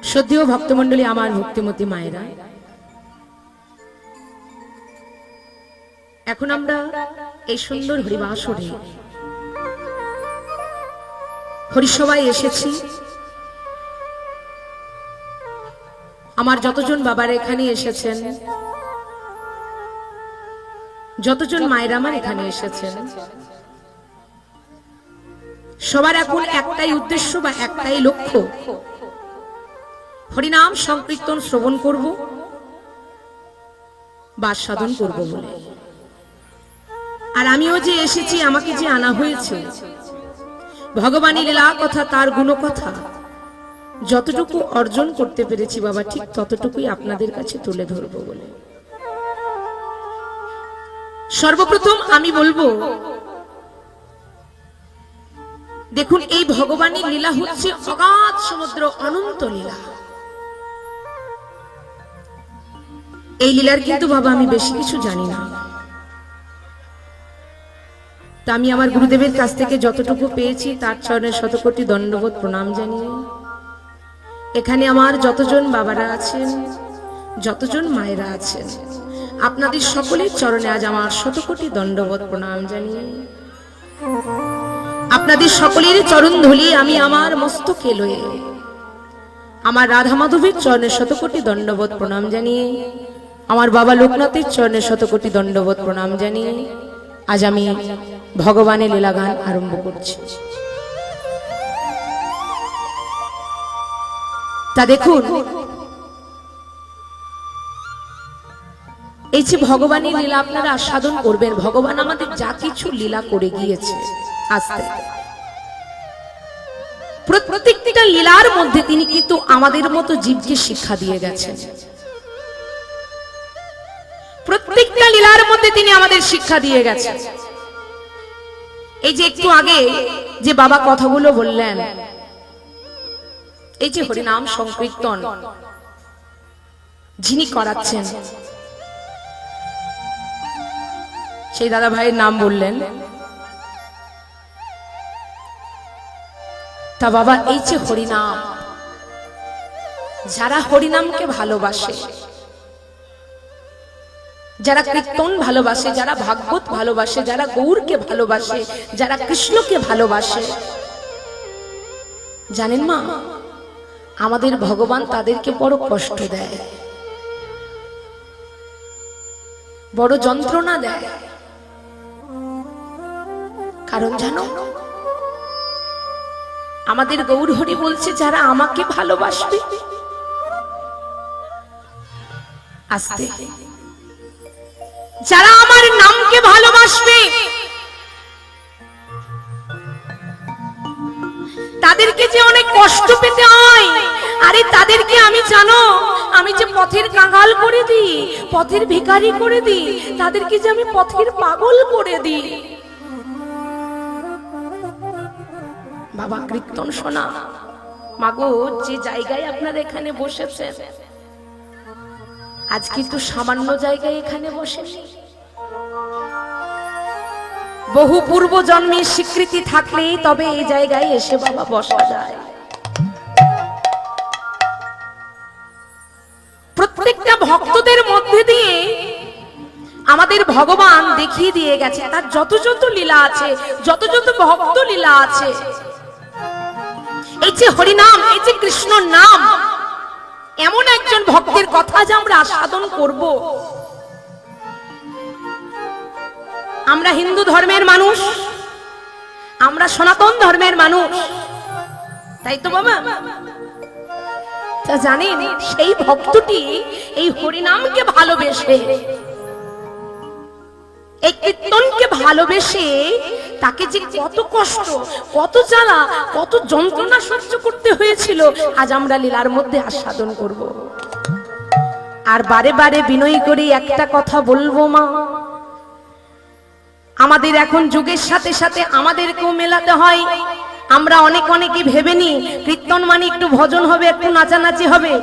শ্রদ্ধেয় ভক্তমণ্ডলী, আমার ভক্তিমতী মায়েরা, এখন আমরা এই সুন্দর হরিবাসরে হরিসভায় এসেছি। আমার যতজন বাবার এখানে এসেছেন, যতজন মায়েরা আমার এখানে এসেছেন, সবার এখন একটাই উদ্দেশ্য বা একটাই লক্ষ্য, হরিনাম সংকীর্তন শ্রবণ করব বা সাধন করব বলে। আর আমিও যে এসেছি, আমাকে যে আনা হয়েছে, ভগবানের লীলা কথা, তার গুণ কথা যতটুকু অর্জন করতে পেরেছি বাবা, ঠিক ততটুকুই আপনাদের কাছে তুলে ধরব বলে। সর্বপ্রথম আমি বলবো, দেখুন এই ভগবানের লীলা হচ্ছে অগাধ সমুদ্র, অনন্ত লীলা। এই লীলার কিন্তু বাবা আমি বেশি কিছু জানি না। তা আমি আমার গুরুদেবের কাছ থেকে যতটুকু পেয়েছি তার চরণে শতকোটি দণ্ডবোধ প্রণাম জানিয়ে, এখানে আমার যতজন বাবারা আছেন, যতজন মায়েরা আছেন, আপনাদের সকলের চরণে আজ আমার শতকোটি দণ্ডবোধ প্রণাম জানিয়ে, আপনাদের সকলের চরণ ধুলি আমি আমার মস্তকে লয়ে আমার রাধা মাধবের চরণে শতকোটি দণ্ডবোধ প্রণাম জানিয়ে, আমার বাবা লোকনাথের চরণে শতকোটি দণ্ডবোধ প্রণাম জানিয়ে আজ আমি ভগবানের লীলা গান আরম্ভ করছি। তা দেখুন, এই যে ভগবানের লীলা আপনারা আস্বাদন করবেন, ভগবান আমাদের যা কিছু লীলা করে গিয়েছে, আস্তে প্রত্যেকটা লীলার মধ্যে তিনি কিন্তু আমাদের মতো জীবকে শিক্ষা দিয়ে গেছেন। প্রত্যেকটা লীলার মধ্যে তিনি আমাদের শিক্ষা দিয়ে গেছেন। এই যে একটু আগে যে বাবা কথাগুলো বললেন, এই যে হরিনাম সংকীর্তন যিনি করাচ্ছেন, সেই দাদা ভাইয়ের নাম বললেন। তা বাবা, এই যে হরিনাম, যারা হরিনামকে ভালোবাসে, যারা কীর্তন ভালোবাসে, যারা ভাগবত ভালোবাসে, যারা গৌরকে ভালোবাসে, যারা কৃষ্ণকে ভালোবাসে, জানেন মা, আমাদের ভগবান তাদেরকে বড় কষ্ট দেয়, বড় যন্ত্রণা দেয়। কারণ জানো, আমাদের গৌর হরি বলছে, যারা আমাকে ভালোবাসবে, আস্তে, যারা আমার নামকে ভালোবাসবে, তাদেরকে যে অনেক কষ্ট পেতে হয়, আরে তাদেরকে আমি, জানো, আমি যে পথের কাঙাল করে দিই, পথের ভিখারি করে দিই, তাদেরকে যে আমি পথের পাগল করে দিই। বাবা কীর্তন শোনা, মাগো যে জায়গায় আপনারা এখানে বসেছেন, আজ কিন্তু সামান্য জায়গায় এখানে বসেনি, বহু পূর্ব জন্মের স্বীকৃতি থাকলেই তবে এই জায়গায় এসে বাবা বসা যায়। প্রত্যেকটা ভক্তদের মধ্যে দিয়ে আমাদের ভগবান দেখিয়ে দিয়ে গেছে তার যত যত লীলা আছে, যত যত ভক্ত লীলা আছে। এই যে হরিনাম, এই যে কৃষ্ণ নাম, এমন একজন ভক্তের কথা যে আমরা আস্বাদন করব। আমরা হিন্দু ধর্মের মানুষ, আমরা সনাতন ধর্মের মানুষ, তাই তো বাবা? তা জানেন, সেই ভক্তটি এই হরিনামকে ভালোবেসে, এই কীর্তনকে ভালোবেসে, তাকে যে কত কষ্ট, কত জ্বালা, কত যন্ত্রণা সহ্য করতে হয়েছিল, আজ আমরা লীলার মধ্যে আস্বাদন করব। আর বারে বারে বিনয় করে একটা কথা বলবো মা, আমাদের এখন যুগের সাথে সাথে আমাদেরকেও মেলাতে হয়। আমরা অনেকে ভেবে নি কীর্তন মানে একটু ভজন হবে, একটু নাচানাচি হবে,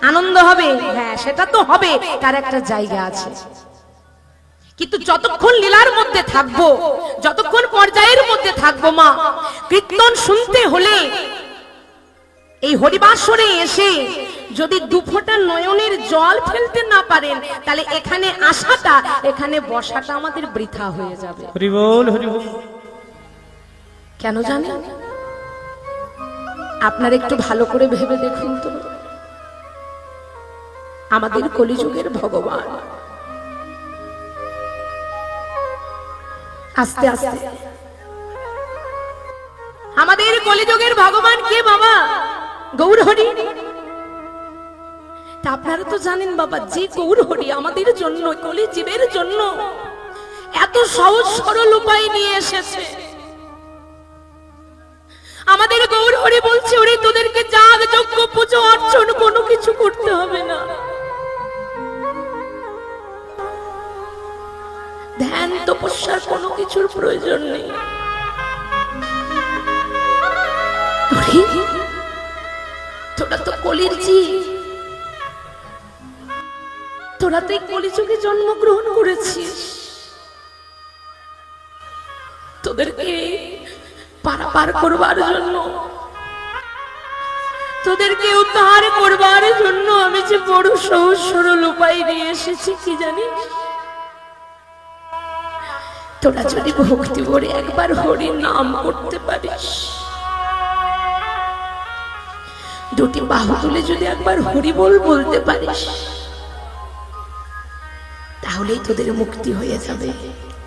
আনন্দ হবে। হ্যাঁ, সেটা তো হবে, তার একটা জায়গা আছে। কিন্তু যতক্ষণ লীলার মধ্যে থাকবো, যতক্ষণ পর্যায়ের মধ্যে থাকবো মা, কীর্তন শুনতে হলে এই হরিবাসরে এসে যদি দুফোঁটা নয়নের জল ফেলতে না পারেন, তাহলে এখানে আসাটা, এখানে বসাটা আমাদের বৃথা হয়ে যাবে। হরি বল, হরি বল। কেন জানেন? আপনারা একটু ভালো করে ভেবে দেখুন তো, আমাদের কলিযুগের ভগবান আস্তে আস্তে, আমাদের কলিযুগের ভগবান কে বাবা? গৌর হরি। তা আপনারা তো জানেন বাবা, যে গৌর হরি আমাদের জন্য, কলিজীবের জন্য এত সহজ সরল উপায় নিয়ে এসেছে। আমাদের গৌর হরি বলছে, ওরে তোদেরকে যাগ যজ্ঞ পুজো অর্চন কোনো কিছু করতে হবে না, ধ্যান তপস্যার কোনো কিছুর প্রয়োজন নেই। তোরা তো কলির জীব, তোরা তো এই কলিযুগে জন্মগ্রহণ করেছিস, তোদেরকে পারাপার করবার জন্য, তোদেরকে উদ্ধার করবার জন্য আমি যে বড় সহজ সরল উপায় নিয়ে এসেছি, কি জানিস? তোরা যদি ভক্তি ভরে একবার হরি নাম করতে পারিস, দুটি বাহু তুলে যদি একবার হরি বল বলতে পারিস, তাহলেই তোদের মুক্তি হয়ে যাবে।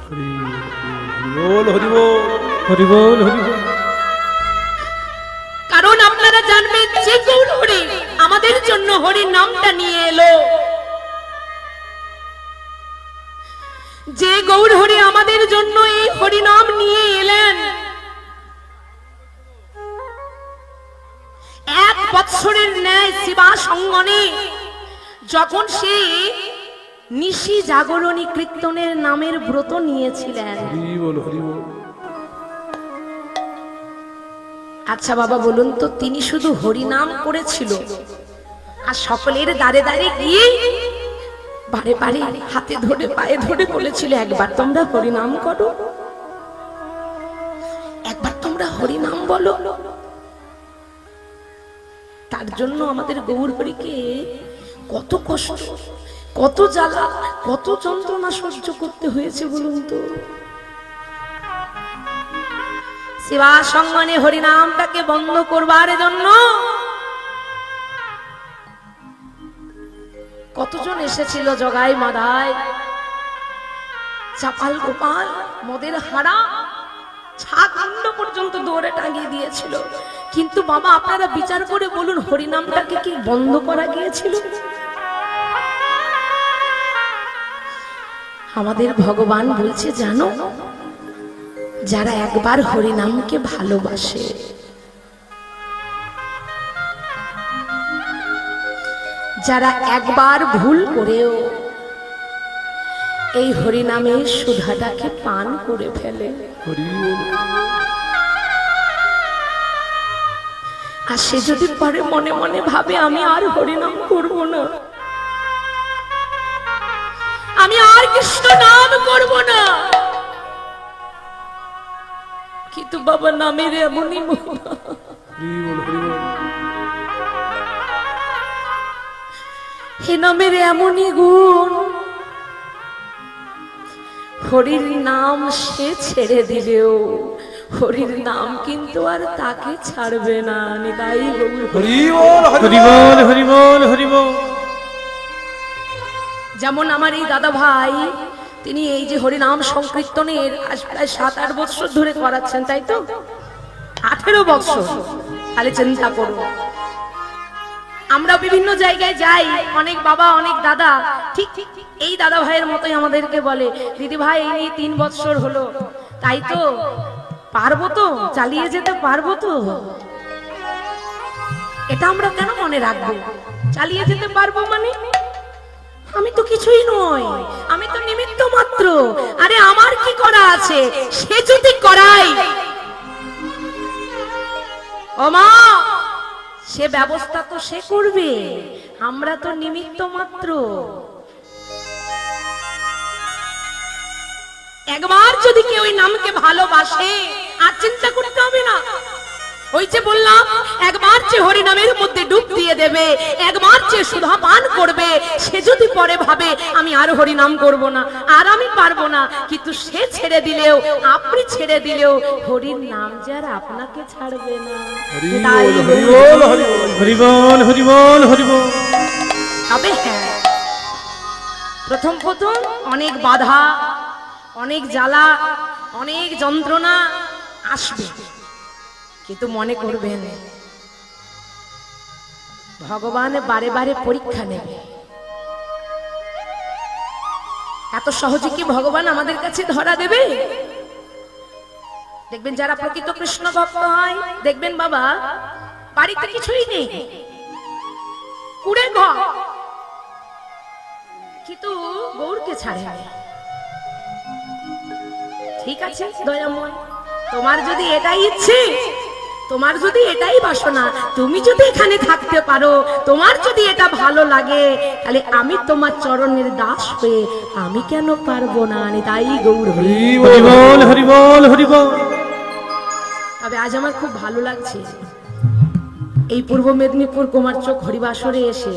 হরি বল, হরি বল, হরি বল, হরি বল। কারণ আপনারা জানবেন, যে গৌর হরি আমাদের জন্য হরি নামটা নিয়ে এলো, যে গৌর হরি আমাদের জন্য এই হরি নাম নিয়ে এলেন, 1 বৎসরের ন্যায় শিবা সঙ্গনে যখন সে নিশি জাগরণী কীর্তনের নামের ব্রত নিয়েছিলেন। হরি বল, হরি বল। আচ্ছা বাবা বলুন তো, তিনি শুধু হরি নাম করেছিল, আর সকলের দ্বারে দ্বারে গিয়ে বারে বারে হাতে ধরে পায়ে ধরে বলেছিল, একবার তোমরা হরি নাম করো, একবার তোমরা হরি নাম বলো? তার জন্য আমাদের গৌর হরিকে কত কষ্ট, কত জ্বালা, কত যন্ত্রণা সহ্য করতে হয়েছে বলুন তো। শিবা সঙ্গনে হরিনামটাকে বন্ধ করবার জন্য কতজন এসেছিল, জগাই মাদায়, চাপাল গোপাল, মদের হাড়া, ছাগণ্ড পর্যন্ত দৌড়ে টাঙিয়ে দিয়েছিল। কিন্তু বাবা আপনারা বিচার করে বলুন, হরিনামটাকে কি বন্ধ করা গিয়েছিল? আমাদের ভগবান বলছে, জানো, যারা একবার হরিনামকে ভালোবাসে, যারা একবার ভুল করেও এই হরিনামের সুধাটাকে পান করে ফেলে, আর সে যদি পরে মনে মনে ভাবে আমি আর হরিনাম করব না, আমি আর কৃষ্ণ নাম করব না, কিন্তু বাবা নামের এমনই মহিমা, হে নামের এমনই গুণ, হরির নাম সে ছেড়ে দিলেও হরির নাম কিন্তু আর তাকে ছাড়বে না। নিতাই গৌর হরি বল, হরি বল, হরি বল, হরি বল। যেমন আমার এই দাদা ভাই, তিনি এই যে হরিনাম সংকীর্তনের আজ প্রায় 7-8 বছর ধরে করাচ্ছেন, তাই তো? 18 বছর, তাহলে চিন্তা করুন। আমরা বিভিন্ন জায়গায় যাই, অনেক বাবা, অনেক দাদা ঠিক এই দাদা ভাইয়ের মতোই আমাদেরকে বলে, দিদি ভাই এই 3 বছর হলো, তাই তো পারবো তো, চালিয়ে যেতে পারবো তো? এটা আমরা কেন মনে রাখবো? চালিয়ে যেতে পারবো মানে আমি তো কিছুই নই, আমি তো নিমিত্ত মাত্র। আরে আমার কি করা আছে? সে যদি করাই, ও মা, সে ব্যবস্থা তো সে করবে, আমরা তো নিমিত্ত মাত্র। একবার যদি কেউ ওই নামকে ভালোবাসে, আর চিন্তা করতে হবে না, ওই যে বললাম একবার যে হরি নামের মধ্যে ডুব দিয়ে দেবে, একবার যে সুধা পান করবে, সে যদি পরে ভাবে আমি আর হরি নাম করব না, আর আমি পারবো না, কিন্তু সে ছেড়ে দিলেও, আপনি ছেড়ে দিলেও হরির নাম যে আর আপনাকে ছাড়বে না। তাই হরি বল হরি বল হরি বল হরি বল হরি বল। তবে হ্যাঁ, প্রথম প্রথম অনেক বাধা, অনেক জ্বালা, অনেক যন্ত্রণা আসবে, কিন্তু মনে করবেন ভগবান বারে বারে পরীক্ষা নেবে। এত সহজে কি ভগবান আমাদের কাছে ধরা দেবে? দেখবেন যারা প্রকৃত কৃষ্ণ ভক্ত হয়, দেখবেন বাবা বাড়িতে কিছুই নেই, কুড়ে ঘর, কিন্তু গৌরকে ছাড়ে না। ঠিক আছে দয়াময়, তোমার যদি এটাই ইচ্ছে, তোমার যদি এটাই বাসনা, তুমি যদি এখানে থাকতে পারো, তোমার যদি এটা ভালো লাগে, তাহলে আমি তোমার চরণের দাস হয়ে আমি কেন পারবো না? তাই গৌর হরি বল হরি বল হরি বল। তবে আজ আমার খুব ভালো লাগছে, এই পূর্ব মেদিনীপুর কুমারচক হরিবাসরে এসে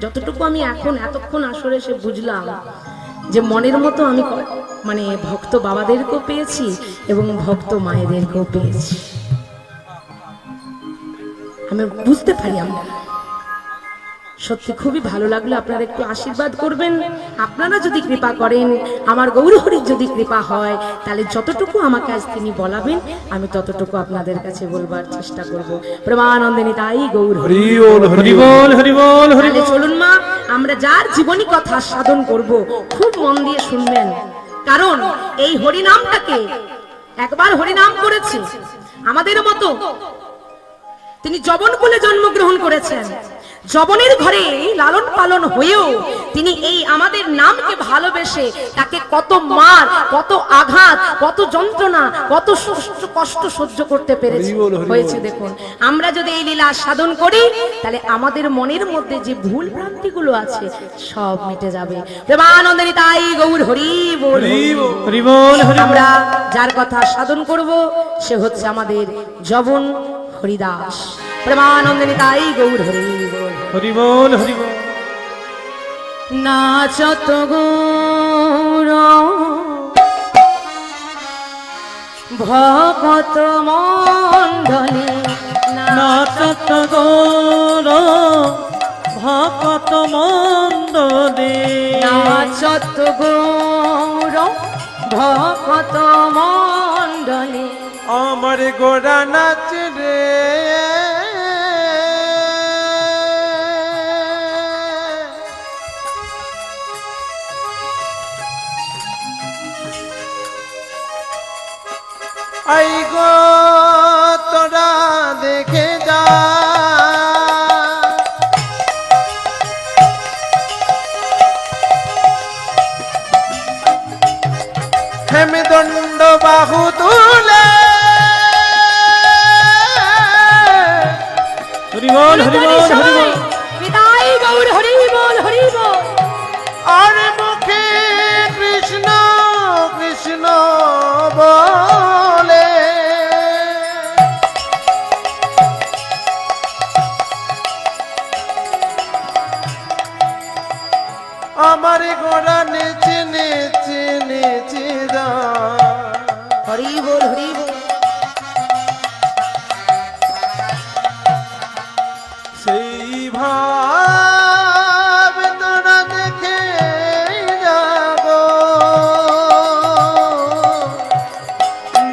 যতটুকু আমি এতক্ষণ আসরে এসে বুঝলাম যে মনের মতো আমি মানে ভক্ত বাবাদেরকেও পেয়েছি এবং ভক্ত মায়েদেরকেও পেয়েছি। আমি বুঝতে পারি আমরা সত্যি খুবই ভালো লাগলো। আপনারা একটু আশীর্বাদ করবেন, আপনারা যদি কৃপা করেন, আমার গৌরহরির যদি কৃপা হয়, তাহলে যতটুকু আমাকে আজ তিনি বলাবেন আমি ততটুকু আপনাদের কাছে বলবার চেষ্টা করব। প্রেমানন্দিনী তাই গৌর হরি বল হরি বল হরি বল হরি বল। চলুন মা, আমরা যার জীবনী কথা সাধন করব, খুব মন দিয়ে শুনবেন, কারণ এই হরিনামটাকে একবার হরিনাম করেছে আমাদের মতো, তিনি যবন কুলে জন্মগ্রহণ করেছেন, যবনের ঘরে লালন পালন হয়েও তিনি এই আমাদের নামকে ভালোবেসে তাকে কত মার, কত আঘাত, কত যন্ত্রণা, কত কষ্ট সহ্য করতে পেরেছে হয়েছে। দেখুন, আমরা যদি এই লীলা সাধন করি, তাহলে আমাদের মনের মধ্যে যে ভুল ভ্রান্তিগুলো আছে সব মিটে যাবে। প্রেমানন্দিনী তাই গৌর হরি বল হরি বল। আমরা যার কথা সাধন করব সে হচ্ছে আমাদের যবন হরিদাস। প্রেমানন্দিনী তাই গৌর হরি বল হরি বল হরি বল। নাচত গৌর ভকত মণ্ডলী, নাচত গৌর ভকত মণ্ডলী, নাচত গৌর ভকত মণ্ডলী, আমার গোড়া নাচ রে আই গো তোরা দেখে যা, হেমে দণ্ড বাহু তুলে, হরি বল হরি বল হরি বল। বিদায় গৌর হরি বল হরি বল। আর মুখে কৃষ্ণ কৃষ্ণ বলে, আমার গোড়া নেচে নেচে নেচে দা, হরি বল হরি বল। সেই ভাব তোরা দেখে যাবো,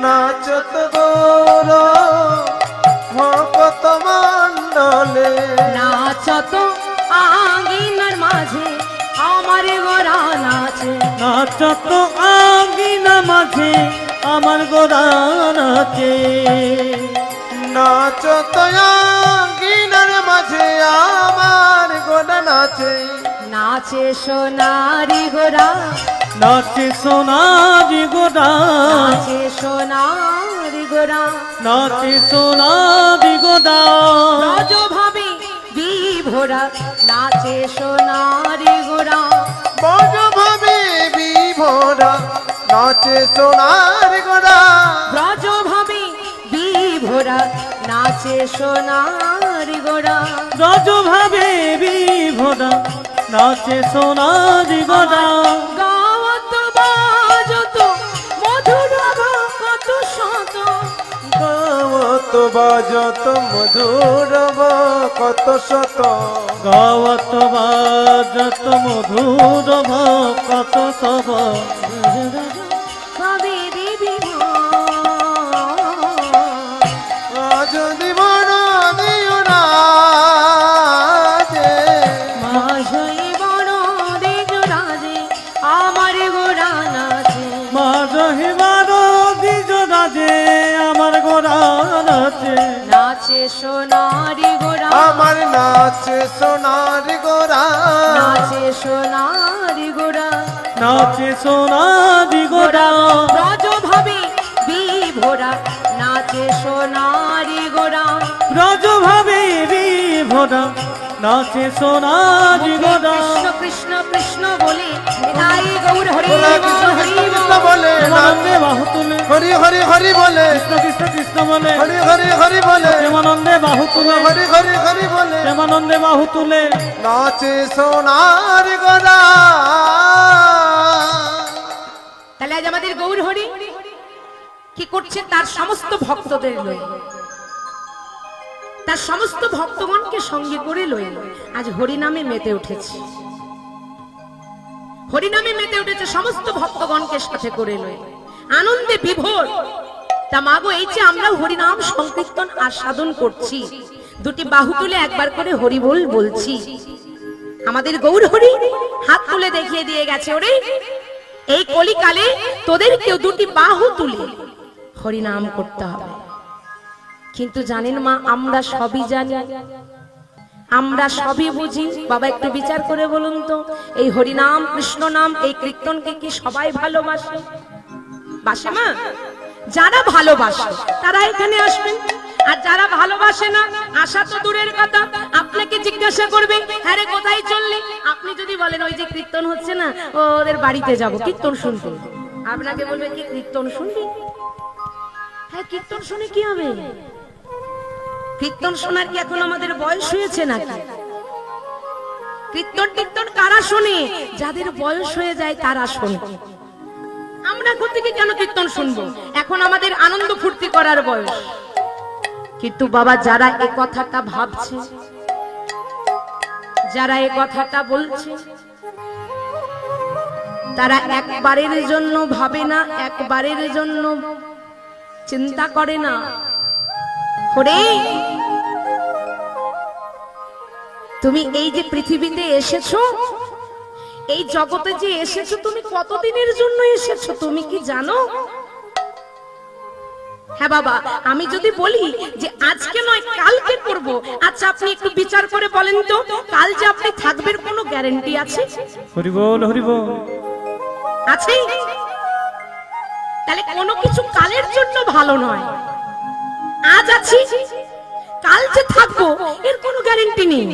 নাচত গৌর ভকত মণ্ডলে, নাচত আঙ্গিনার মাঝে আমার গোরা নাচে, নাচত আঙ্গিনা মাঝে আমার গোরা নাচে, নাচত আঙ্গিনার মাঝে আমার গোরা নাচে, নাচে সোনারি গোরা, নাচে সোনারি গোরা, নাচে সোনারি গোরা, নাচে সোনারি গোরা, ব্রজ ভাবে বিভোরা, নাচে সোনারি গোরা, বজ ভাবে বিভোরা, নাচে সোনার গোরা, ব্রজ ভাবে বিভোরা, নাচে সোনার গোড়া। ব্রজ ভাবে বিভোরা নাচে সোনারি গোড়া। গাওয়াত বাজত মধুর কত শত, গাওয়াত বাজত মধুর কত শত। গাওয়াত বাজত মধুর কত সব। ভাবে দেবী আজ দিবন দিও না যে, মাঝই বড় দেজ রাজে আমার গোড়া নাচে। মা রহিবার দ্বিজ রাজে আমার গোড়া নাচে। নাচে সোনারি গোড়া, আমার নাচে সোনার গোরা। নাচে সোনারি গোড়া। নাচে সোনারি গোড়া। ব্রজ ভাবে বিভোরা নাচে সোনারি গোড়া। ব্রজ ভাবে বিভোরা নাচে সোনারি গোড়া। কৃষ্ণ কৃষ্ণ কৃষ্ণ বলে নিতাই গৌর হরি বলে বল, কৃষ্ণ হরি কৃষ্ণ কৃষ্ণ বল। বলে প্রেমানন্দে বাহু তুলে হরি হরি হরি বলে, কৃষ্ণ কৃষ্ণ কৃষ্ণ বলে হরি হরি হরি বলে, প্রেমানন্দে বাহু তুলে হরি হরি হরি বলে। প্রেমানন্দে বাহু তুলে নাচে সোনার গোরা। তাহলে আজ আমাদের গৌর হরি কি করছে? তার সমস্ত ভক্তদের লয়ে, তার সমস্ত ভক্তগণকে সঙ্গে করে লয়ে আজ হরিনামে মেতে উঠেছে। হরিনামে মেতে উঠেছে সমস্ত ভক্তগণকে সাথে করে লয়ে, আনন্দে বিভোর। তা মাগো, এই যে আমরা হরিনাম সংকীর্তন আস্বাদন করছি, দুটি বাহু তুলে একবার করে হরি বল বলছি। আমাদের গৌর হরি হাত তুলে দেখিয়ে দিয়ে গেছে, ওরে এই কলিকালে তোদের কেউ দুটি বাহু তুলে হরিনাম করতে হবে। কিন্তু জানেন মা, আমরা সবই জানি, আমরা সবই বুঝি। বাবা একটু বিচার করে বলুন তো, এই হরিনাম কৃষ্ণ নাম এই কীর্তনকে কি সবাই ভালোবাসে? বাসে মা? যারা ভালোবাসে তারা এখানে আসবেন, আর যারা ভালোবাসে না, আসা তো দূরের কথা, আপনাকে জিজ্ঞাসা করবে, হ্যাঁ রে কোথায় চললি? আপনি যদি বলেন ওই যে কীর্তন হচ্ছে না, ওদের বাড়িতে যাব কীর্তন শুনতে, আপনাকে বলবে কি কীর্তন শুনবি? হ্যাঁ, কীর্তন শুনে কি হবে? কীর্তন শোনার কি এখন আমাদের বয়স হয়েছে নাকি? কীর্তন কীর্তন কারা শোনে? যাদের বয়স হয়ে যায় তারা শোনে। আমরা এখন থেকে কেন কীর্তন শুনবো? এখন আমাদের আনন্দ ফুর্তি করার বয়স। কিন্তু বাবা, যারা এই কথাটা ভাবছে, যারা এই কথাটা বলছে, তারা একবারের জন্য ভাবে না, একবারের জন্য চিন্তা করে না। হরে, তুমি এই যে পৃথিবীতে এসেছো, এই জগতে যে এসেছো, তুমি কতদিনের জন্য এসেছো তুমি কি জানো? হ্যাঁ বাবা, আমি যদি বলি যে আজকে নয় কালকে করব, আচ্ছা আপনি একটু বিচার করে বলেন তো, কাল যে আপনি থাকবেন কোনো গ্যারান্টি আছে? হরি বল হরি বল। আছে? তাহলে কোনো কিছু কালের জন্য ভালো নয়। আজ আছি, কাল যে থাকবো এর কোনো গ্যারান্টি নেই।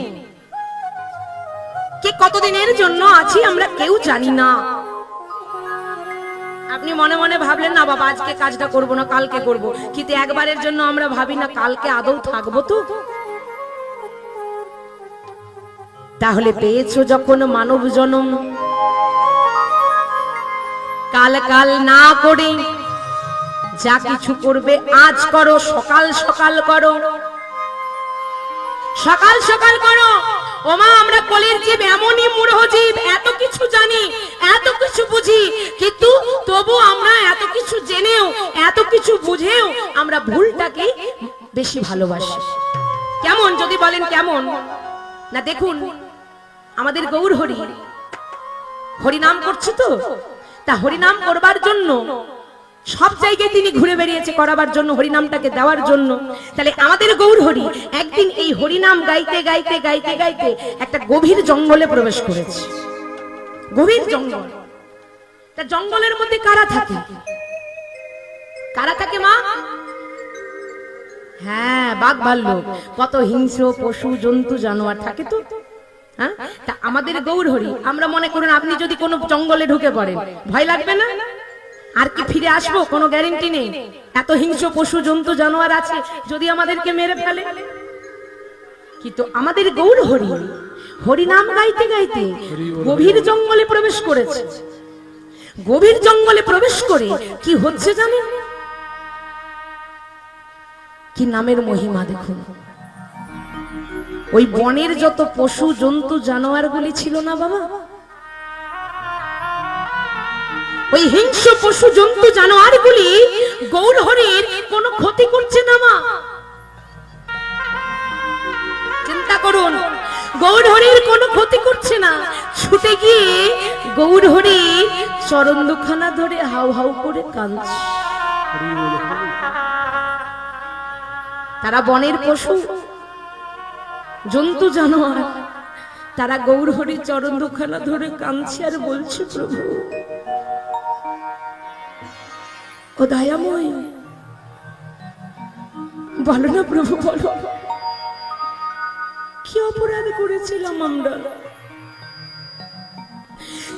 কে কতদিনের জন্য আছি আমরা কেউ জানি না। আপনি মনে মনে ভাবলেন না বাবা আজকে কাজটা করব না কালকে করব, কিন্তু একবারের জন্য আমরা ভাবি না কালকে আদৌ থাকবো তো? তাহলে পেয়েছো যখন মানব জন্ম, কাল কাল না করে যা কিছু করবে আজ করো, সকাল সকাল করো, সকাল সকাল করো। ওমা, আমরা কলির জীব, এমনই মূঢ় জীব, এত কিছু জানি, এত কিছু বুঝি, কিন্তু তবু আমরা এত কিছু জেনেও, এত কিছু বুঝেও আমরা ভুলটাকে বেশি ভালোবাসি। কেমন যদি বলেন কেমন না? দেখুন আমাদের গৌর হরি হরিনাম করছে তো, তা হরিনাম করবার জন্য সব জায়গায় তিনি ঘুরে বেরিয়েছে, করাবার জন্য, হরিনামটাকে দেওয়ার জন্য। তাহলে আমাদের গৌর হরি একদিন এই হরিনাম গাইতে গাইতে গাইতে গাইতে একটা গভীর জঙ্গলে প্রবেশ করেছে। গভীর জঙ্গল। তা জঙ্গলের মধ্যে কারা থাকে? কারা থাকে মা? হ্যাঁ, বাঘ ভাল্লুক, কত হিংস্র পশু জন্তু জানোয়ার থাকে তো। হ্যাঁ, তা আমাদের গৌর হরি, আমরা মনে করুন আপনি যদি কোনো জঙ্গলে ঢুকে পড়েন, ভয় লাগবে না? আর কি ফিরে আসবো কোনো গ্যারেন্টি নেই। এত হিংস্র পশু জন্তু জানোয়ার আছে, যদি আমাদেরকে মেরে ফেলে। কিন্তু আমাদের গৌর হরি হরি নাম গাইতে গাইতে গভীর জঙ্গলে প্রবেশ করেছে। গভীর জঙ্গলে প্রবেশ করে কি হচ্ছে জানেন? কি নামের মহিমা দেখুন। ওই বনের যত পশু জন্তু জানোয়ার গুলি ছিল না বাবা, ওই হিংস্র পশু জন্তু জানোয়ার গুলি গৌর হরির কোনো ক্ষতি করছে না মা। চিন্তা করুন, গৌর হরির কোনো ক্ষতি করছে না। ছুটে গিয়ে গৌর হরি চরণ দুখানা ধরে হাউ হাউ করে কাঁদছে। তারা বনের পশু জন্তু জানোয়ার, তারা গৌর হরি চরণ দুখানা ধরে কাঁদছে আর বলছে, প্রভু ও দয়াময়, বলো না প্রভু, বলো কি অপরাধ করেছিলাম আমরা,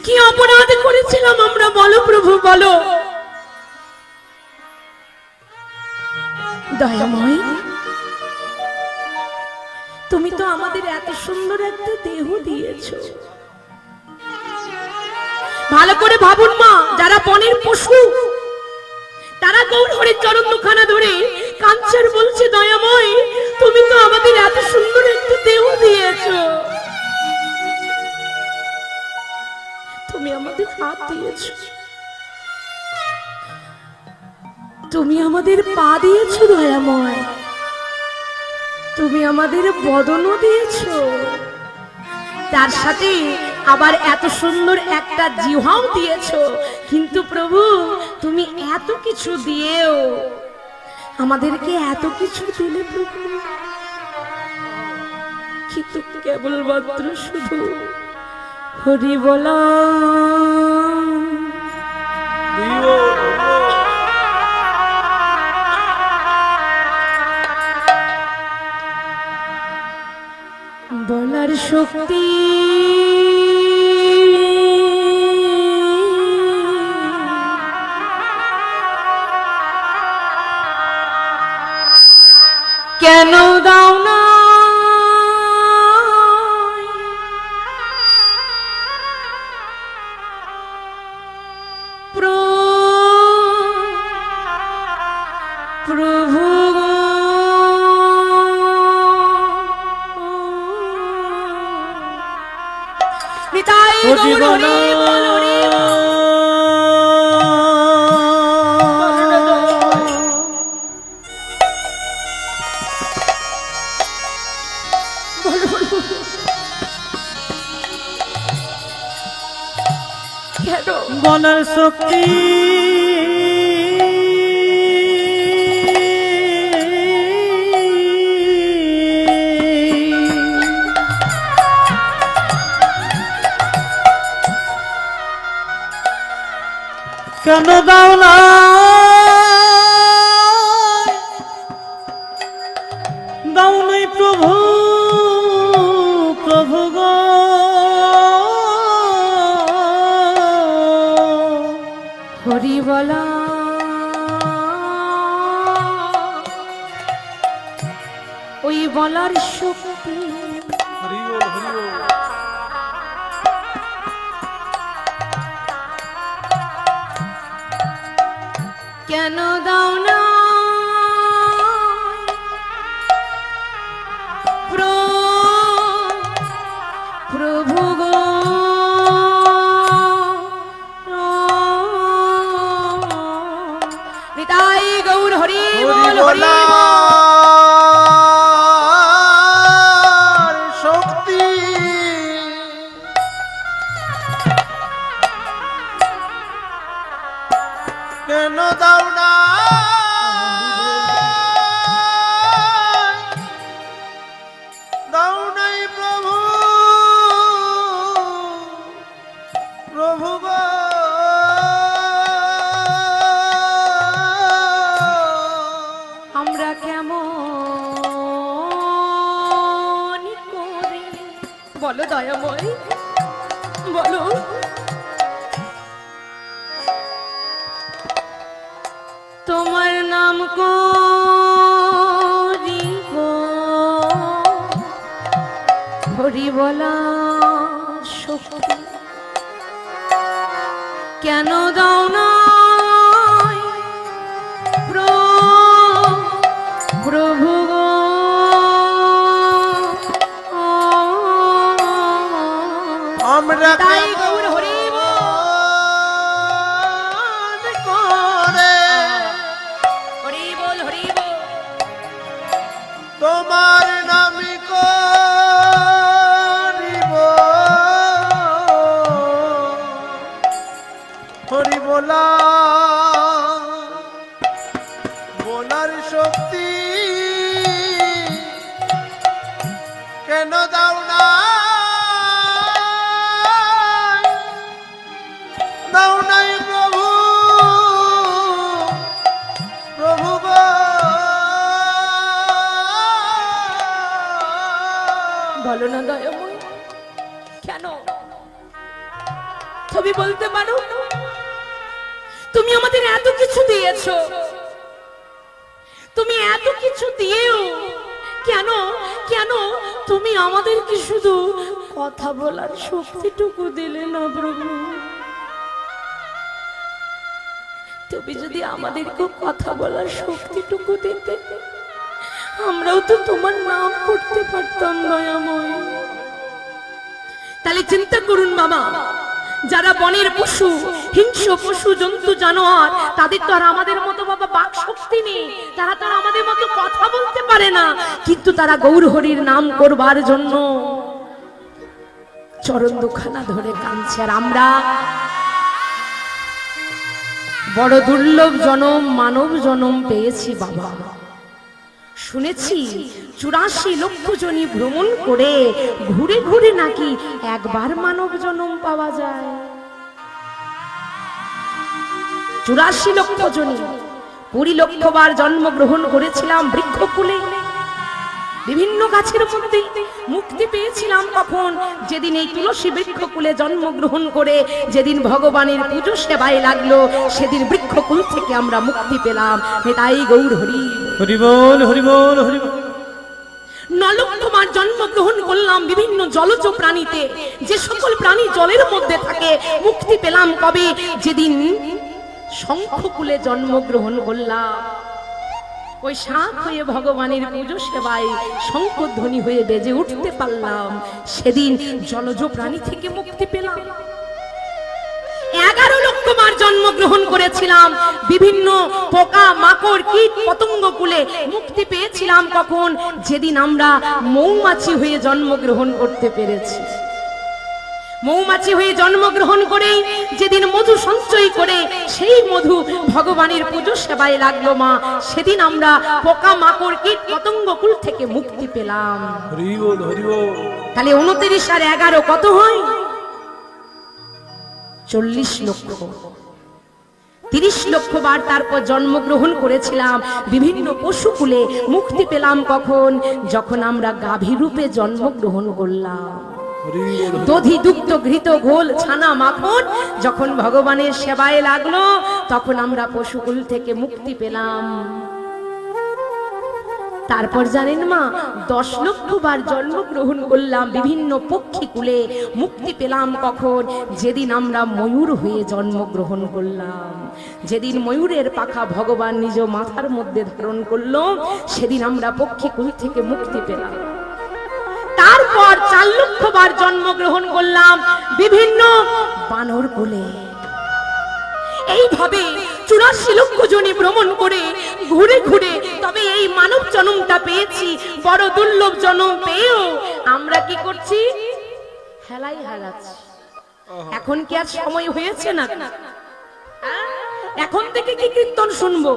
কি অপরাধ করেছিলাম আমরা, বলো প্রভু বলো। দয়াময়, তুমি তো আমাদের এত সুন্দর একটা দেহ দিয়েছো। ভালো করে ভাবুন মা, যারা বনের পশু তারা গৌর হরির চরণ দুখানা ধরে কাঞ্চার বলছে, দয়াময় তুমি তো আমাদের এত সুন্দর একটা দেহ দিয়েছো, তুমি আমাদের হাত দিয়েছো, তুমি আমাদের পা দিয়েছো দয়াময়, তুমি আমাদের বদনও দিয়েছো, তার সাথে আবার এত সুন্দর একটা জিহ্বাও দিয়েছো। কিন্তু প্রভু তুমি এত কিছু দিয়েও আমাদেরকে এত কিছু দিলে প্রভু, কিন্তু কেবলমাত্র শুধু হরি বলা। বলার শক্তি কেন দাও না প্রভু, নিতাই গৌর হরি বল, হরি বলার শক্তি কেন দাও না, দাও নাই প্রভু, প্রভু গো হরি বলা। ওই বলার শক্তি কেন দাও না প্রভু গো, নিতাই গৌর হরি বল, হরি শক্তি কেন দাও না, দাও নাই প্রভু, প্রভু গো আমরা কেমন করি, বলো দয়াময় বলো। নাম করিব হরি বলা শক্তি কেন দাও না প্রভু গো আমরা তাই কেমন গৌর হরি করে হরি বল হরি বল তোমার নামই করিব হরি বলা বলার শক্তি কেন দাও না দাও নাই প্রভু প্রভু গো বলো না দয়াময় কেন তুমি বলতে পারো তুমি আমাদের এত কিছু দিয়েছো তুমি এত কিছু দিয়েও কেন কেন তুমি আমাদেরকে শুধু কথা বলার শক্তিটুকু দিলে না প্রভু তুমি যদি আমাদেরকে কথা বলার শক্তিটুকু দিতে আমরাও তো তোমার নাম করতে পারতাম দয়াময় তাহলে চিন্তা করুন বাবা যারা বনের পশু হিংস্র পশু জন্তু জানোয়ার তাদের তো আর আমাদের মতো বাবা বাক শক্তি নেই তারা তো আর আমাদের মতো কথা বলতে পারে না কিন্তু তারা গৌর হরির নাম করবার জন্য চরণ দুখানা ধরে কাঁদছে আর আমরা বড় দুর্লভ জনম মানব জনম পেয়েছি বাবা শুনেছি 84 লক্ষ জনই ভ্রমণ করে ঘুরে ঘুরে নাকি একবার মানব জন্ম পাওয়া যায় 84 লক্ষ জনই 20 লক্ষ বার জন্মগ্রহণ করেছিলাম বৃক্ষকুলে বিভিন্ন গাছের মধ্যে মুক্তি পেয়েছিলাম কখন যেদিন এই তুলসী বৃক্ষকুলে জন্মগ্রহণ করে যেদিন ভগবানের পুজো সেবায় লাগলো সেদিন বৃক্ষকুল থেকে আমরা মুক্তি পেলাম তাই গৌর হরি হরি বল হরি বল হরি বল 9 লক্ষ বার জন্মগ্রহণ করলাম বিভিন্ন জলজ প্রাণীতে যে সকল প্রাণী জলের মধ্যে থাকে মুক্তি পেলাম কবে যেদিন শঙ্খকুলে জন্মগ্রহণ করলাম ওই শাঁখ হয়ে ভগবানের পুজো সেবায় শঙ্খধ্বনি হয়ে বেজে উঠতে পারলাম সেদিন জলজ প্রাণী থেকে মুক্তি পেলাম 11 লক্ষ বার জন্মগ্রহণ করেছিলাম বিভিন্ন পোকা মাকড় কীট পতঙ্গ কুলে মুক্তি পেয়েছিলাম কখন যেদিন আমরা মৌমাছি হয়ে জন্মগ্রহণ করতে পেরেছি মৌমাছি হয়ে জন্মগ্রহণ করে যেদিন মধু সঞ্চয় করে সেই মধু ভগবানের পুজো সেবায় লাগলো মা সেদিন আমরা পোকা মাকড় কীট পতঙ্গ কুল থেকে মুক্তি পেলাম হরি বল হরি বল তাহলে 29 আর 11 কত হয় 40 লক্ষ 30 লক্ষ বার তারপর জন্মগ্রহণ করেছিলাম বিভিন্ন পশুকুলে মুক্তি পেলাম কখন যখন আমরা গাভী রূপে জন্মগ্রহণ করলাম দধি দুগ্ধ ঘৃত ঘোল ছানা মাখন যখন ভগবানের সেবায় লাগলো তখন আমরা পশুকুল থেকে মুক্তি পেলাম তারপর জানেন মা 10 লক্ষ বার জন্মগ্রহণ করলাম বিভিন্ন পক্ষী কুলে মুক্তি পেলাম কখন যেদিন আমরা ময়ূর হয়ে জন্মগ্রহণ করলাম যেদিন ময়ূরের পাখা ভগবান নিজ মাথার মধ্যে ধারণ করলো সেদিন আমরা পক্ষী কুল থেকে মুক্তি পেলাম তারপর 4 লক্ষ বার জন্মগ্রহণ করলাম বিভিন্ন বানর কুলে এইভাবে 84 লক্ষ জনই ভ্রমণ করে ঘুরে ঘুরে তবে এই মানব জন্মটা পেয়েছি বড় দুর্লভ জন্ম পেয়েও আমরা কি করছি হেলাই হারাচ্ছি এখন কি আর সময় হয়েছে না এখন থেকে কি কীর্তন শুনবো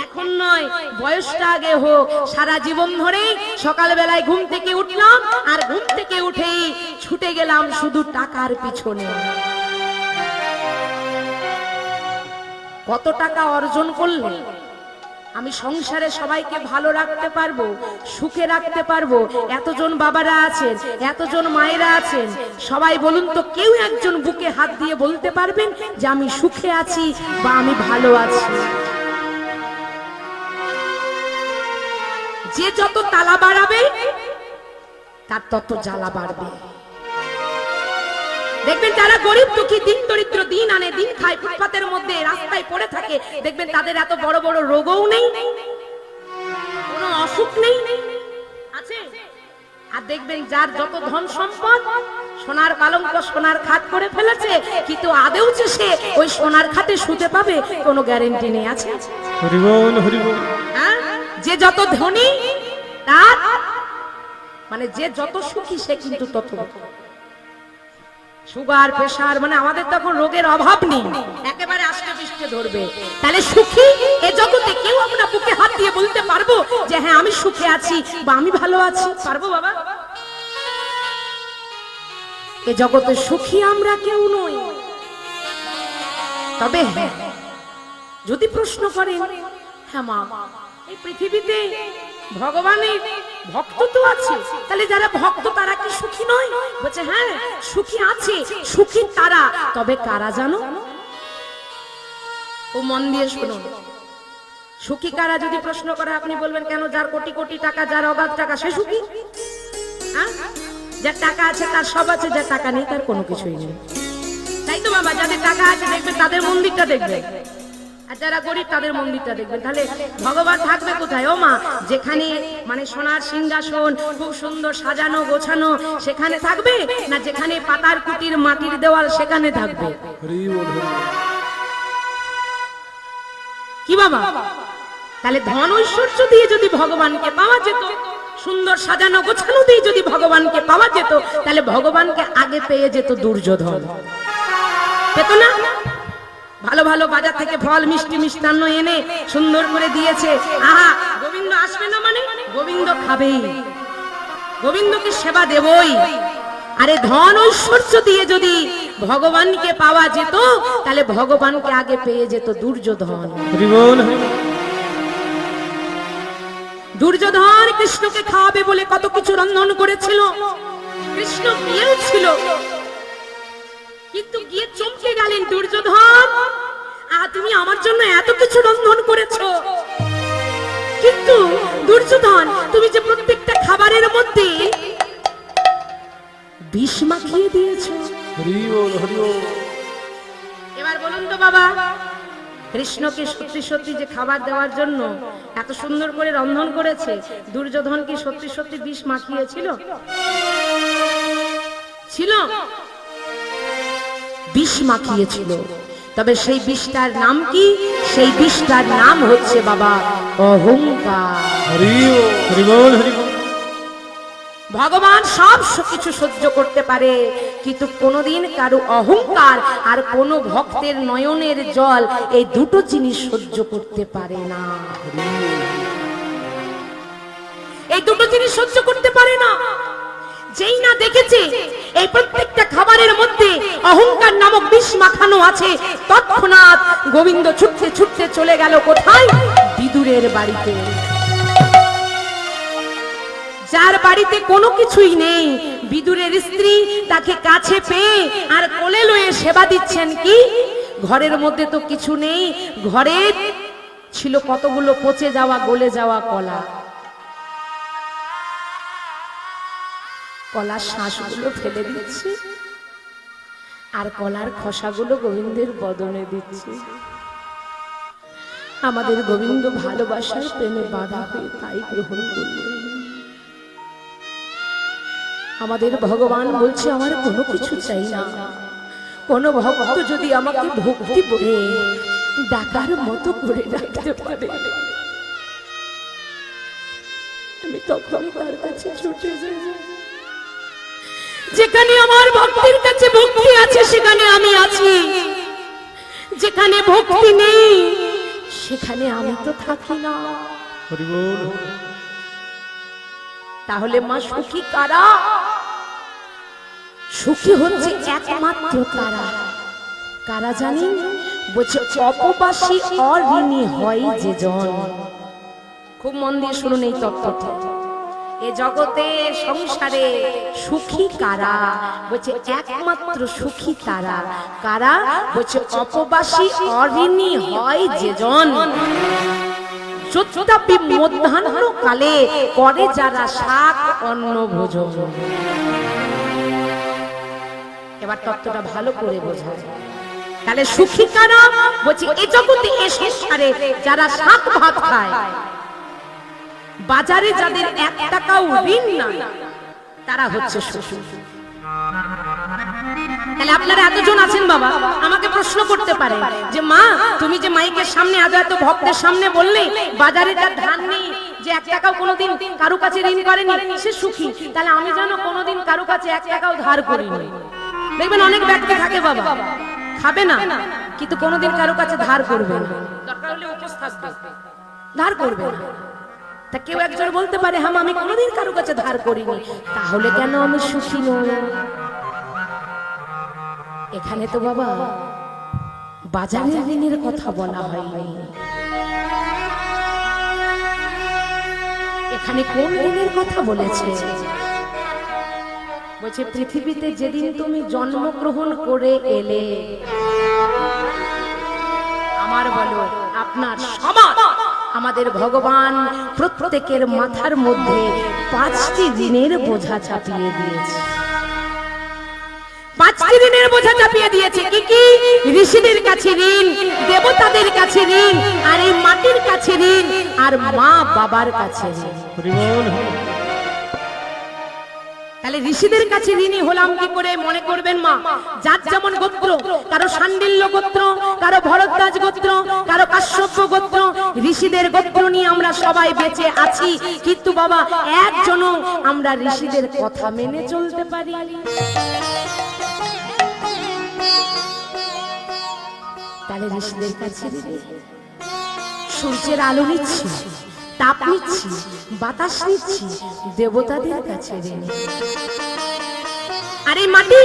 এখন নয় বয়সটা আগে হোক সারা জীবন ধরে সকাল বেলায় ঘুম থেকে উঠলাম আর ঘুম থেকে উঠেই ছুটে গেলাম শুধু টাকার পিছনে কত টাকা অর্জন করলে আমি সংসারে সবাইকে ভালো রাখতে পারবো সুখে রাখতে পারবো এতজন বাবারা আছেন এতজন মায়েরা আছেন সবাই বলুন তো কেউ একজন বুকে হাত দিয়ে বলতে পারবেন যে আমি সুখে আছি বা আমি ভালো আছি যে যত তালা বাড়াবে তার তত জ্বালা বাড়বে। দেখবেন যারা গরিব দুঃখী দিন দরিদ্র দিন আনে দিন খায় ফুটপাতের মধ্যে রাস্তায় পড়ে থাকে, দেখবেন তাদের এত বড় বড় রোগও নেই, কোনো অসুখ নেই, আছে। আর দেখবেন যার যত ধন সম্পদ সোনার পালঙ্ক সোনার খাট করে ফেলেছে, কিন্তু আদেও যে সে ওই সোনার খাটে শুতে পাবে কোনো গ্যারেন্টি নেই, আছে। হরি বল হরি বল। হ্যাঁ, যে যত ধনী তার মানে যে যত সুখী সে কিন্তু তত। সুগার প্রেসার মানে আমাদের তখন রোগের অভাব নেই, একেবারে আষ্টে পৃষ্ঠে ধরবে। তাহলে সুখী এ জগতে কেউ আমরা বুকে হাত দিয়ে বলতে পারবো যে হ্যাঁ আমি সুখে আছি বা আমি ভালো আছি? পারবো বাবা? এ জগতে সুখী আমরা কেউ নই। তবে হ্যাঁ, যদি প্রশ্ন করেন হ্যাঁ মা এই পৃথিবীতে ভগবানের ভক্ত তো আছে, তাহলে যারা ভক্ত তারা কি সুখী নয়? বলছে হ্যাঁ সুখী আছে, সুখী তারা, তবে কারা জানো? ও মন দিয়ে শুনুন, সুখী কারা যদি প্রশ্ন করে আপনি বলবেন কেন? যার কোটি কোটি টাকা, যার অগাধ টাকা সে সুখী? হ্যাঁ, যার টাকা আছে তার সব আছে, যার টাকা নেই তার কোনো কিছুই নেই। তাই তো বাবা, যাদের টাকা আছে দেখবেন তাদের মন্দিরটা দেখবেন, আর যারা গরিব তাদের মন্দিরটা দেখবেন। তাহলে ভগবান থাকবে কোথায়? ও মা, যেখানে মানে সোনার সিংহাসন খুব সুন্দর সাজানো গোছানো সেখানে থাকবে, না যেখানে পাতার কুটির মাটির দেওয়াল সেখানে থাকবে? হরি বল হরি বল। কি বাবা? তাহলে ধন ঐশ্বর্য দিয়ে যদি ভগবানকে পাওয়া যেত, সুন্দর সাজানো গোছানো দিয়ে যদি ভগবানকে পাওয়া যেত, তাহলে ভগবানকে আগে পেয়ে যেত দুর্যোধন, পেত না? ভালো ভালো বাজার থেকে ফল মিষ্টি মিষ্টান্ন এনে সুন্দর করে দিয়েছে, আহা গোবিন্দ আসবে না মানে গোবিন্দ খাবেই, গোবিন্দকে সেবা দেবই। আরে ধন ঐশ্বর্য দিয়ে যদি ভগবানকে পাওয়া যেত, তাহলে ভগবানকে আগে পেয়ে যেত দুর্যোধন। হরি বল হরি বল। দুর্যোধন কৃষ্ণকে খাওয়াবে বলে কত কিছু রন্ধন করেছিল, কৃষ্ণ গিয়েছিল, কিন্তু গিয়ে চমকে গেলেন দুর্যোধন, তুমি আমার জন্য এত কিছু রন্ধন করেছো, কিন্তু দুর্যোধন তুমি যে প্রত্যেকটা খাবারের মধ্যে বিষ মাখিয়ে দিয়েছো। হরি বল হরি বল। এবার বলুন তো বাবা, কৃষ্ণকে সত্যি সত্যি যে খাবার দেওয়ার জন্য এত সুন্দর করে রন্ধন করেছে, দুর্যোধন কি সত্যি সত্যি বিষ মাখিয়েছিল? ছিল, বিষ মাখিয়েছিল। তবে সেই বিষটার নাম কি? সেই বিষটার নাম হচ্ছে বাবা অহংকার। হরি বল হরি বল। ভগবান সব কিছু সহ্য করতে পারে, কিন্তু কোনোদিন কারো অহংকার আর কোন ভক্তের নয়নের জল এই দুটো জিনিস সহ্য করতে পারে না। এই দুটো জিনিস সহ্য করতে পারে না। যেই না দেখেছে এই প্রত্যেকটা খাবারের মধ্যে অহংকার নামক বিষ মাখানো আছে, তৎক্ষণাৎ গোবিন্দ ছুটতে ছুটতে চলে গেল কোথায়? বিদুরের বাড়িতে। যার বাড়িতে কোনো কিছুই নেই, বিদুরের স্ত্রী তাকে কাছে পেয়ে আর কোলে লয়ে সেবা দিচ্ছেন। কি ঘরের মধ্যে তো কিছু নেই, ঘরে ছিল কতগুলো পচে যাওয়া গলে যাওয়া কলা, কলার শ্বাসগুলো ফেলে দিচ্ছে আর কলার খোসাগুলো গোবিন্দের বদনে দিচ্ছে। আমাদের গোবিন্দ ভালোবাসার প্রেমে বাধা হয়ে তাই গ্রহণ করলেন। আমাদের ভগবান বলছে আমার কোনো কিছু চাই না, কোন ভক্ত যদি আমাকে ভক্তি বলে ডাকার মতো করে ডাকতে পারে, আমি তখন তার কাছে ছুটে যাই। যেখানে আমার ভক্তির কাছে ভক্তি আছে সেখানে আমি আছি, যেখানে ভক্তি নেই সেখানে আমি তো থাকি না। হরি বল। তাহলে মা সুখী কারা? সুখী হচ্ছে একমাত্র তারা, কারা জানেন? বলছে অপবাসী অঋণী হয় যে জন। খুব মন দিয়ে শুনুন এই তত্ত্বটা। এ জগতে সংসারে সুখী কারা? বলছে একমাত্র সুখী তারা। কারা? বলছে অপবাসী অঋণী হয় যে জন। চোদ্দাপি মধ্যাহ্ন কালে করে যারা শাক অন্ন ভোজন। এবার তত্ত্বটা ভালো করে বোঝা যায়। তাহলে সুখী কারা? বলছি এই জগতে এ সংসারে যারা শাক ভাত খায়, বাজারে যাদের 1 টাকাও ঋণ নাই, তারা হচ্ছে সুখী। তাহলে আপনারা এতজন আছেন বাবা, আমাকে প্রশ্ন করতে পারে যে মা, তুমি যে মাইকের সামনে এত ভক্তের সামনে বললে বাজারে যার ধান নেই, যে 1 টাকাও কোনোদিন কারো কাছে ঋণ করেনি, সে সুখী। তাহলে আমি যেন কোনোদিন কারো কাছে 1 টাকাও ধার করিনি। দেখবেন অনেক ব্যক্তি থাকে বাবা, খাবে না কিন্তু কোনোদিন কারো কাছে ধার করবে না, দরকার হলে উপোস থাকবে, ধার করবে না। তা কেউ একজন বলতে পারে হ্যাঁ আমি কোনোদিন কারো কাছে ধার করিনি, তাহলে কেন আমি সুখী নই? এখানে তো বাবা বাজারের ঋণের কথা বলা হয়নি, এখানে কোন ঋণের কথা বলেছে? বলছে পৃথিবীতে যেদিন তুমি জন্মগ্রহণ করে এলে, আমার বলো আপনার সমাজ, আমাদের ভগবান প্রত্যেকের মাথার মধ্যে 5টি ঋণের বোঝা চাপিয়ে দিয়েছে। 5টি ঋণের বোঝা চাপিয়ে দিয়েছে। কি কি? ঋষিদের কাছে ঋণ, দেবতাদের কাছে ঋণ, আর এই মাটির কাছে ঋণ, আর মা বাবার কাছে ঋণ। তাহলে ঋষিদের কাছে ঋণী হলাম কি করে? মনে করবেন মা, যার যেমন গোত্র, কারো শাণ্ডিল্য গোত্র, কারো ভরদ্বাজ গোত্র, কারো কাশ্যপ গোত্র, ঋষিদের গোত্র নিয়ে আমরা সবাই বেঁচে আছি, কিন্তু বাবা একজনও আমরা ঋষিদের কথা মেনে চলতে পারি। তাহলে ঋষিদের কাছে সূর্যের আলো নিচ্ছি, তাপ নিচ্ছি, বাতাস নিচ্ছি, দেবতাদের কাছে ঋণী। আর এই মাটি,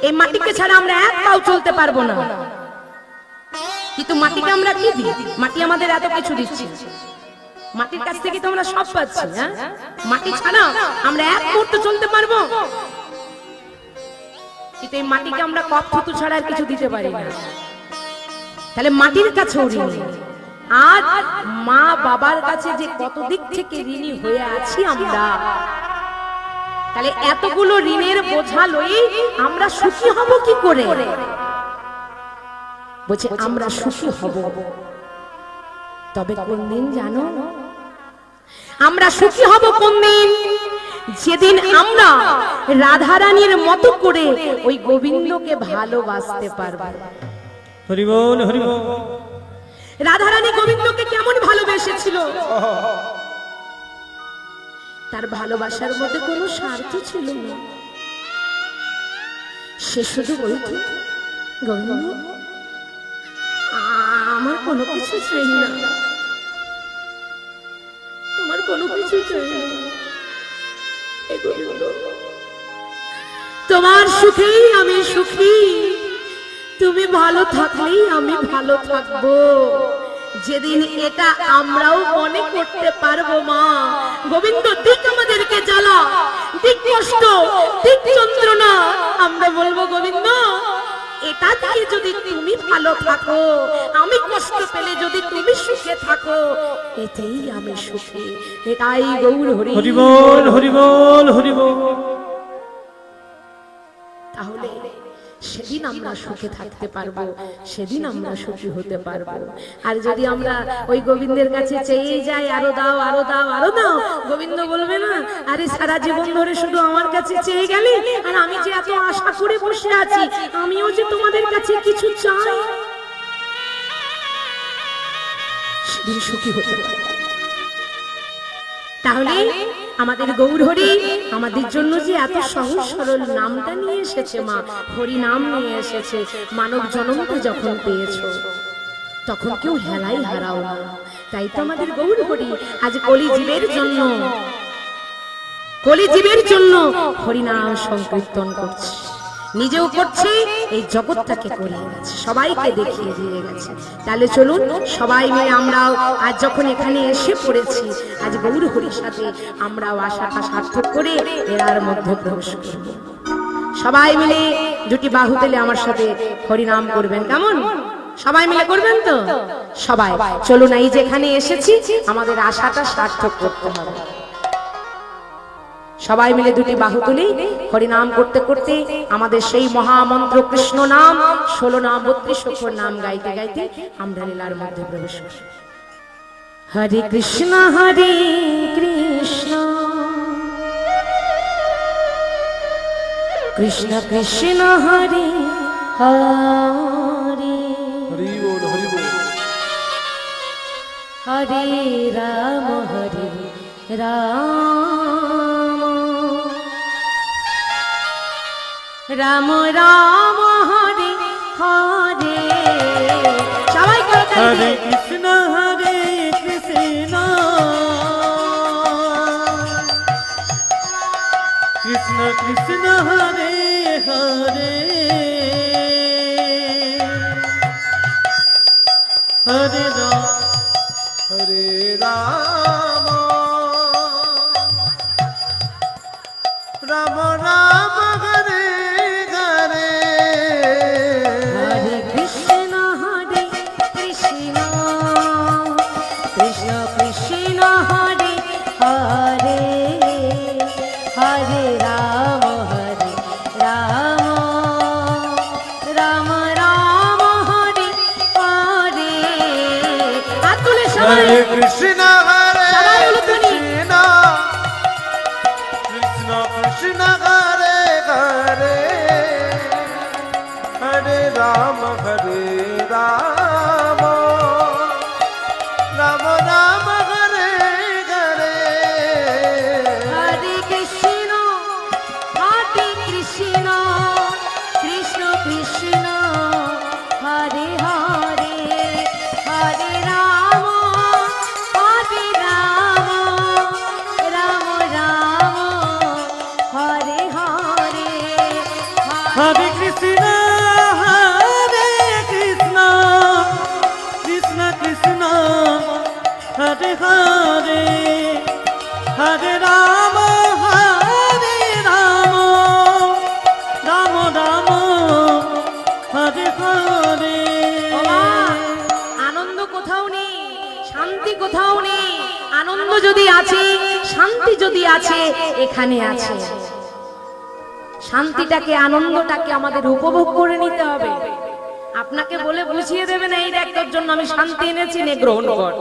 এই মাটিকে ছাড়া আমরা 1 পাও চলতে পারবো না। কিন্তু মাটিকে আমরা কি দিই? মাটি আমাদের এত কিছু দিচ্ছে, মাটির কাছ থেকে তো আমরা সব পাচ্ছি। হ্যাঁ, মাটি ছাড়া আমরা 1 মুহূর্ত চলতে পারবো? কিন্তু এই মাটিকে আমরা কপ থুতু ছাড়া আর কিছু দিতে পারি না। তাহলে মাটির কাছেও ঋণী। আজ মা বাবার কাছে যে কত দিক থেকে ঋণী হয়ে আছি আমরা, তাহলে এতগুলো ঋণের বোঝা লই আমরা সুখী হব কি করে? বলছে আমরা সুখী হব তবে কোন দিন জানো? আমরা সুখী হব কোন দিন? যেদিন আমরা রাধারানীর মতো করে ওই গোবিন্দকে ভালোবাসতে পারবো। হরি বল, হরি বল। রাধারানী গোবিন্দকে কেমন ভালোবেসেছিল? তার ভালোবাসার মধ্যে কোনো স্বার্থ ছিল না। সে শুধু বলতো, গোবিন্দ আমার কোনো কিছু চাই না, তোমার কোনো কিছু চাই না, গোবিন্দ তোমার সুখেই আমি সুখী, তুমি ভালো থাকলেই আমি ভালো থাকবো। যেদিন এটা আমরাও মনে করতে পারবো মা, গোবিন্দ দিক আমাদেরকে জ্বালা, দিক কষ্ট, দিক যন্ত্রণা, আমরা বলবো গোবিন্দ এটা দিয়ে যদি তুমি ভালো থাকো, আমি কষ্ট পেলে যদি তুমি সুখে থাকো, এতেই আমি সুখী। এটাই গৌর হরি, হরি বল, হরি বল, হরি বল। তাহলে সেদিন আমরা সুখে থাকতে পারবো, সেদিন আমরা সুখী হতে পারবো। আর যদি আমরা ওই গোবিন্দের কাছে চেয়ে যাই, আরো দাও, আরো দাও, আরো দাও, গোবিন্দ বলবে না আরে সারা জীবন ধরে শুধু আমার কাছে চেয়ে গেলে, আর আমি যে এত আশা করে বসে আছি, আমিও যে তোমাদের কাছে কিছু চাই, সেদিন সুখী হতে পারবো। তাহলে আমাদের গৌর হরি আমাদের জন্য যে এত সহজ সরল নামটা নিয়ে এসেছে মা, হরি নাম নিয়ে এসেছে। মানব জন্মটা যখন পেয়েছো তখন কেউ হেলাই হারাও না, তাই তো আমাদের গৌর হরি আজ কলিজীবের জন্য, কলিজীবের জন্য হরিনাম সংকীর্তন করছে, নিজেও করছে, এই জগৎটাকে করিয়ে গেছে, সবাইকে দেখিয়ে দিয়ে গেছে। তাহলে চলুন সবাই মিলে আমরাও আজ যখন এখানে এসে পড়েছি, আজ গৌর হরির সাথে আমরাও আশাটা সার্থক করে এর মধ্যে প্রবেশ করব। সবাই মিলে দুটি বাহু তুলে আমার সাথে হরিনাম করবেন, কেমন? সবাই মিলে করবেন তো? সবাই চলুন, এই যেখানে এসেছি আমাদের আশাটা সার্থক করতে হবে। সবাই মিলে দুটি বাহু তুলি, হরিনাম করতে করতে আমাদের সেই মহামন্ত্র কৃষ্ণ নাম 16 নাম 32 অক্ষর নাম গাইতে গাইতে আমরা লীলার মধ্যে প্রবেশ করি। হরে কৃষ্ণ কৃষ্ণ কৃষ্ণ হরে হরে হরি বল হরি বল। হরে রাম রাম রাম হরে হরে। সবাই করতে হরে কৃষ্ণ কৃষ্ণ কৃষ্ণ হরে হরে হরে রাম হরে রাম রাম রাম হরে হরে হরে কৃষ্ণ কৃষ্ণ কৃষ্ণ কৃষ্ণ হরে হরে হরে রাম রাম রাম হরে হরে। হাত তুলে সবাই হরে কৃষ্ণ হরে সবাই উলুধ্বনি। কৃষ্ণ কৃষ্ণ কৃষ্ণ হরে হরে হরে রাম রাম রাম হরে হরে হরে কৃষ্ণ কৃষ্ণ কৃষ্ণ কৃষ্ণ হরে হরে হরে রাম রাম রাম হরে হরে হরে কৃষ্ণ কৃষ্ণ কৃষ্ণ হরে হরে হরে রাম রাম রাম হরে হরে। আনন্দ কোথাও নেই, শান্তি কোথাও নেই। আনন্দ যদি আছে, শান্তি যদি আছে, এখানে আছে। শান্তিটাকে আনন্দটাকে আমাদের উপভোগ করে নিতে হবে। আপনাকে বলে বুঝিয়ে দেবে না, এই দেখ তোর জন্য আমি শান্তি এনেছি, নে গ্রহণ কর।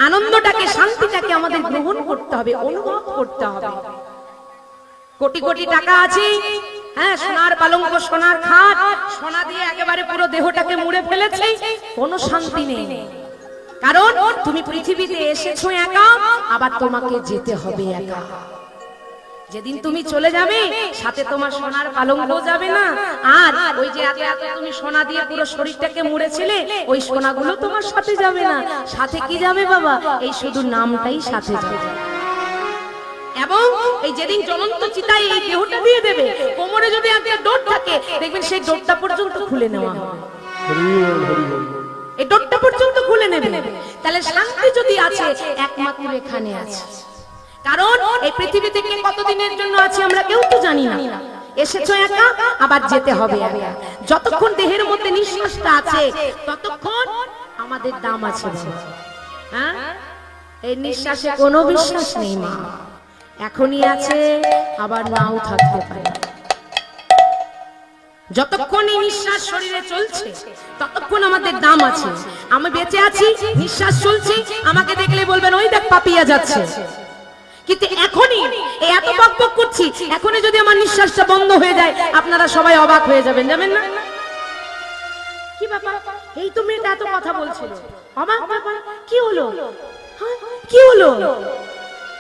আনন্দটাকে শান্তিটাকে আমাদের গ্রহণ করতে হবে, অনুভব করতে হবে। কোটি কোটি টাকা আছে, হ্যাঁ, সোনার পালঙ্ক সোনার খাট, সোনা দিয়ে একেবারে পুরো দেহটাকে মুড়ে ফেলেছে, কোনো শান্তি নেই। কারণ তুমি পৃথিবীতে এসেছো একা, আবার তোমাকে যেতে হবে একা। যেদিন তুমি চলে যাবে, সাথে তোমার সোনার পালঙ্কও যাবে না। আর ওই যে এত এত তুমি সোনা দিয়ে পুরো শরীরটাকে মুড়েছিলে, ওই সোনাগুলো তোমার সাথে যাবে না। সাথে কি যাবে বাবা? এই শুধু নামটাই সাথে যাবে। এবং এই যেদিন জ্বলন্ত চিতায় এই দেহটা দিয়ে দেবে, কোমরে যদি একটা ডোর থাকে, দেখবেন সেই ডোরটা পর্যন্ত খুলে নেওয়া হবে। হরি বল হরি বল। এই ডোরটা পর্যন্ত খুলে নেবে। তাহলে শান্তি যদি আছে, একমাত্র এখানে আছে। কারণ এই পৃথিবী থেকে কতদিনের জন্য আছে আমরা কেউ তো জানি না। এসেছো একা, আবার যেতে হবে একা। যতক্ষণ দেহের মধ্যে নিঃশ্বাসটা আছে, ততক্ষণ আমাদের দাম আছে। হ্যাঁ, এই নিঃশ্বাসে কোনো বিশ্বাস নেই মা। এখনই আছে, আবার নাও থাকতে পারে। যতক্ষণ এই নিঃশ্বাস শরীরে চলছে, ততক্ষণ আমাদের দাম আছে। আমি বেঁচে আছি, নিঃশ্বাস চলছে, আমাকে দেখলে বলবেন ওই দেখ পাপিয়া যাচ্ছে। কিন্তু এখনই এই এত বকবক করছি, এখনই যদি আমার নিঃশ্বাসটা বন্ধ হয়ে যায়, আপনারা সবাই অবাক হয়ে যাবেন, যাবেন না? কি ব্যাপার, এই তো মেয়েটা এত কথা বলছিল, অবাক ব্যাপার, কি হলো? হ্যাঁ, কি হলো?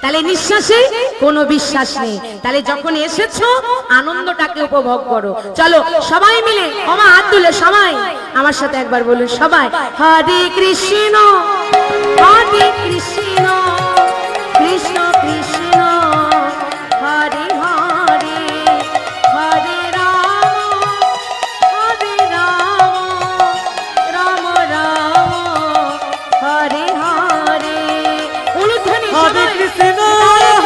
তাহলে নিঃশ্বাসে কোনো বিশ্বাস নেই। তাহলে যখন এসেছো, আনন্দটাকে উপভোগ করো। চলো সবাই মিলে আমার হাত তুলে সবাই আমার সাথে একবার বলুন, সবাই হরে কৃষ্ণ কৃষ্ণ কৃষ্ণ হরে হরে হরে রাম রাম রাম হরে হরে। উলুধ্বনি হরে সবাই। কৃষ্ণ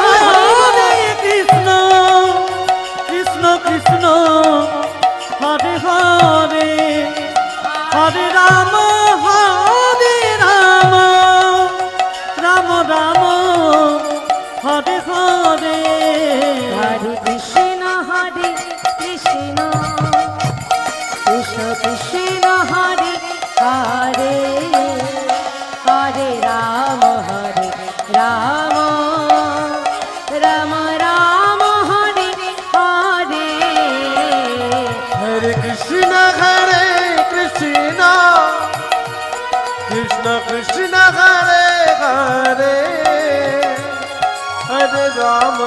হরে কৃষ্ণ কৃষ্ণ কৃষ্ণ হরে হরে হরে রাম রাম রাম হরে হরে হরে কৃষ্ণ কৃষ্ণ কৃষ্ণ হরে হরে হরে রাম রাম রাম রাম হরে হরে हरे कृष्ण कृष्ण कृष्ण हरे हरे हरे राम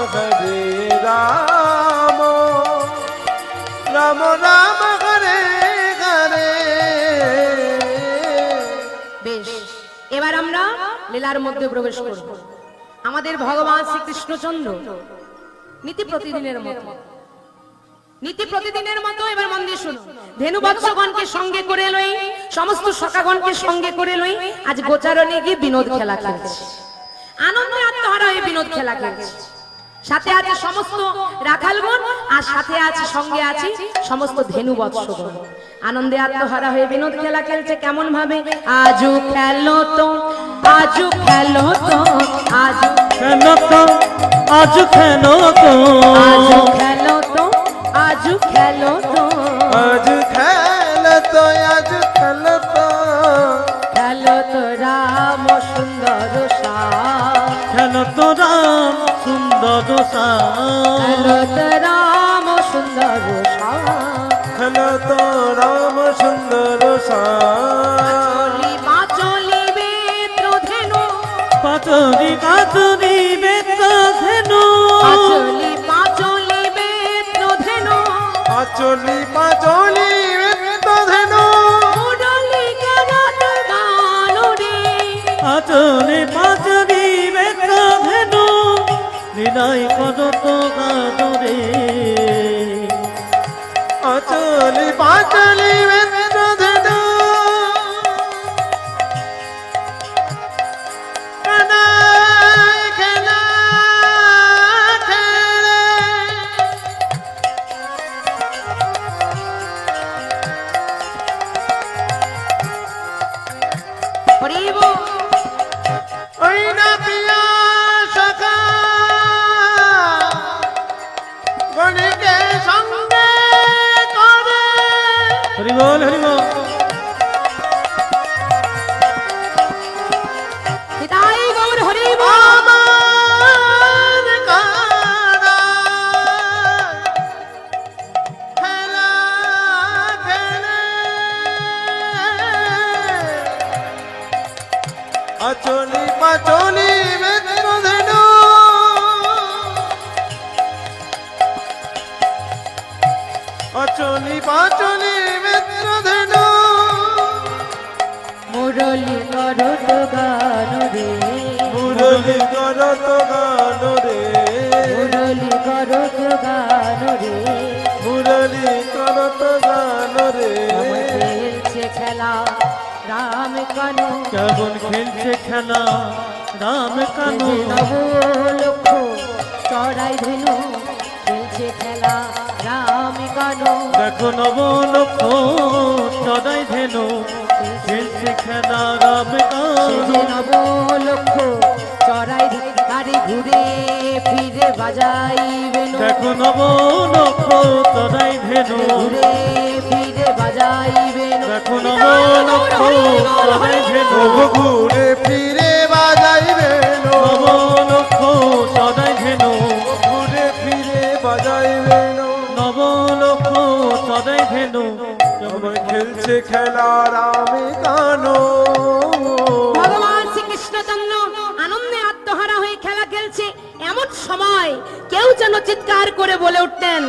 राम राम हरे हरे বেশ, এবার আমরা লীলার মধ্যে প্রবেশ করব। আমাদের ভগবান শ্রীকৃষ্ণচন্দ্র নীতি প্রতিদিনের মতো এবার মন দিয়ে শুনুন। ধেনু বৎসগণকে সঙ্গে করে লই, সমস্ত সখাগণকে সঙ্গে করে লই, আজ গোচারণে গিয়ে বিনোদ খেলা খেলছে, আনন্দে আত্মহারা হয়ে বিনোদ খেলা খেলছে। সাথে আছে সমস্ত রাখালগণ, আর সাথে আছে সঙ্গে আছে সমস্ত ধেনু বৎসগণ। আনন্দে আত্মহারা হয়ে বিনোদ খেলা খেলছে। কেমন ভাবে? আজু খেলো তো, আজু খেলো তো, আজু কেন তো আজ কেন তো আজু খেলো তো, আজু খেলো তো, आज खेल तो খেলো তো রাম সুন্দর শ্যাম, কেন তো রাম সুন্দর খেলো তো রাম সুন্দর শ্যাম। खेल तो राम सुंदर চলি পাঁচলি বেত্র ধেনু, পাচরি কাচরি বেত ধেনু পাঁচলি বেত্র ধেনু, पाचोली पाचोली तो धेनु মুরলি গানত গানো রে, পাচরি পাচরি বেত ধেনু হৃদয় কদত গাদরে पाचोली पाचोली तो धेनु कनाई खेला खेले হরি বল। ওই না পিয়া সখা গণকে সঙ্গে করে হরি বল হরি বল নিতাই গৌর হরি বল। আমার কারা খেলা খেলে আচলি পাচলি বেত্র ধেনু আচলি পাচলি বেত্র ধেনু মুরলি করত গানো রে, মুরলি করত গান রে মুরলি করত গানো রে, মুরলি করত গান রে খেলছে খেলা রাম কানু, কেমন খেলছে খেলা রাম কানু যে নব লক্ষ চড়াই ধেনু, খেলছে খেলা রাম কানু, দেখো নব লক্ষ সদাই ধেনু খেলছে খেলা রাম সে কানু যে নব লক্ষ চড়াই আরে ঘুরে ফিরে বাজাইবেন, দেখো নব লক্ষ সদাই ধেনু ঘুরে ফিরে বাজাইবেন। দেখো নব লক্ষ সদাই ধেনু ঘুরে ফিরে বাজাইবে নব লক্ষ সদাই ধেনু ঘুরে ফিরে বাজাইবে নব লক্ষ সদাই ধেনু সবাই খেলছে খেলা রামে কানো ভগবান শ্রীকৃষ্ণচন্দ্র আনন্দে আত্মহারা হয়ে খেলা খেলছে। এমন সময় কেউ যেন চিৎকার করে বলে উঠতেন,